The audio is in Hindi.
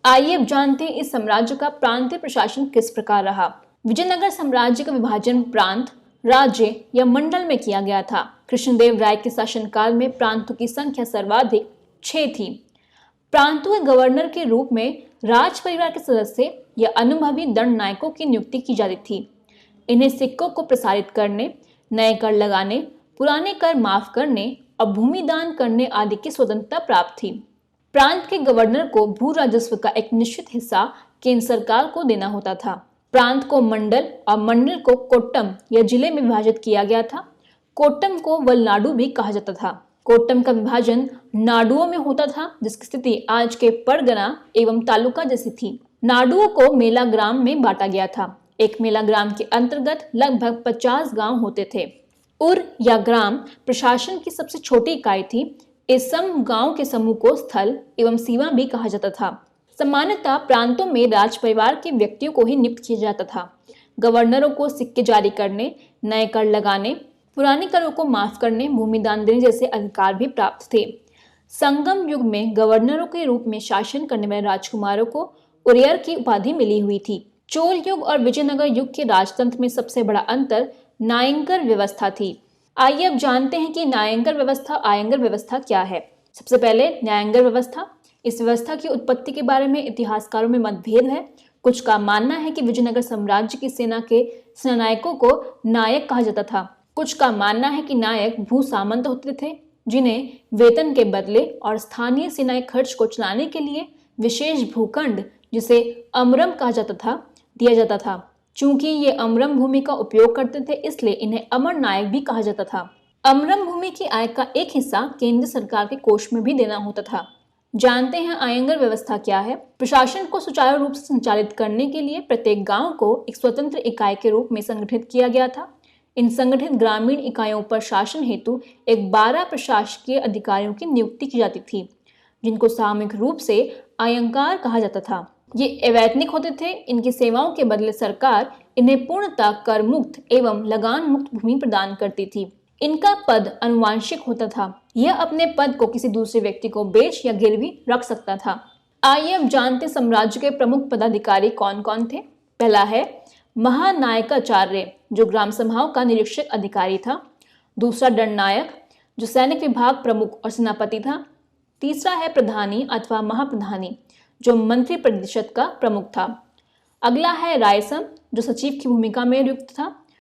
आइए अब जानते हैं इस साम्राज्य का प्रांतीय प्रशासन किस प्रकार रहा। विजयनगर साम्राज्य का विभाजन प्रांत, राज्य या मंडल में किया गया था। कृष्णदेव राय के शासनकाल में प्रांतों की संख्या सर्वाधिक 6 थी। प्रांतों के गवर्नर के रूप में राज परिवार के सदस्य या अनुभवी दंड नायकों की नियुक्ति की जाती थी। इन्हें सिक्कों को प्रसारित करने, नए कर लगाने, पुराने कर माफ करने और भूमि दान करने आदि की स्वतंत्रता प्राप्त थी। प्रांत के गवर्नर को भू राजस्व का एक निश्चित हिस्सा केंद्र सरकार को देना होता था। प्रांत को मंडल और मंडल को कोट्टम या जिले में विभाजित किया गया था। कोट्टम को वलनाडु भी कहा जाता था। कोट्टम का विभाजन नाडुओं में होता था, जिसकी स्थिति आज के परगना एवं तालुका जैसी थी। नाडुओं को मेला ग्राम में बांटा गया था। एक मेला ग्राम के अंतर्गत लगभग 50 गांव होते थे। उर या ग्राम प्रशासन की सबसे छोटी इकाई थी। इस सम गांव के समूह को स्थल एवं सीमा भी कहा जाता था। सामान्यतः प्रांतों में राज परिवार के व्यक्तियों को ही नियुक्त किया जाता था। गवर्नरों को सिक्के जारी करने, नए कर लगाने, पुराने करों को माफ करने, भूमि दान देने जैसे अधिकार भी प्राप्त थे। संगम युग में गवर्नरों के रूप में शासन करने वाले राजकुमारों को उरियर की उपाधि मिली हुई थी। चोल युग और विजयनगर युग के राजतंत्र में सबसे बड़ा अंतर नायंगर व्यवस्था थी। आइए अब जानते हैं कि नायंगर व्यवस्था आयंगर व्यवस्था क्या है। सबसे पहले न्यायंगर व्यवस्था। इस व्यवस्था की उत्पत्ति के बारे में इतिहासकारों में मतभेद है। कुछ का मानना है कि विजयनगर साम्राज्य की सेना के सेनानायकों को नायक कहा जाता था। कुछ का मानना है कि नायक भू सामंत होते थे, जिन्हें वेतन के बदले और स्थानीय सेनाई खर्च को चलाने के लिए विशेष भूखंड, जिसे अमरम कहा जाता था, दिया जाता था। चूंकि ये अमरम भूमि का उपयोग करते थे, इसलिए इन्हें अमर नायक भी कहा जाता था। अमरम भूमि की आय का एक हिस्सा केंद्र सरकार के कोष में भी देना होता था। जानते हैं आयंगर व्यवस्था क्या है। प्रशासन को सुचारू रूप से संचालित करने के लिए प्रत्येक गांव को एक स्वतंत्र इकाई के रूप में संगठित किया गया था। इन संगठित ग्रामीण इकाइयों पर शासन हेतु एक 12 प्रशासकीय अधिकारियों की नियुक्ति की जाती थी, जिनको सामूहिक रूप से आयंकार कहा जाता था। ये अवैतनिक होते थे। इनकी सेवाओं के बदले सरकार इन्हें पूर्णतः कर मुक्त एवं लगान मुक्त भूमि प्रदान करती थी। इनका पद अनुवांशिक होता था। यह अपने पद को किसी दूसरे व्यक्ति को बेच या गिरवी रख सकता था। आइए अब जानते साम्राज्य के प्रमुख पदाधिकारी कौन कौन थे। पहला है महानायकाचार्य, जो ग्राम सभाओं का निरीक्षक अधिकारी था। दूसरा दंडनायक, जो सैनिक विभाग प्रमुख और सेनापति था। तीसरा है प्रधानी अथवा महाप्रधानी, जो मंत्री परिषद का प्रमुख था। अगला है रायसम, जो सचिव की भूमिका में नियुक्त था।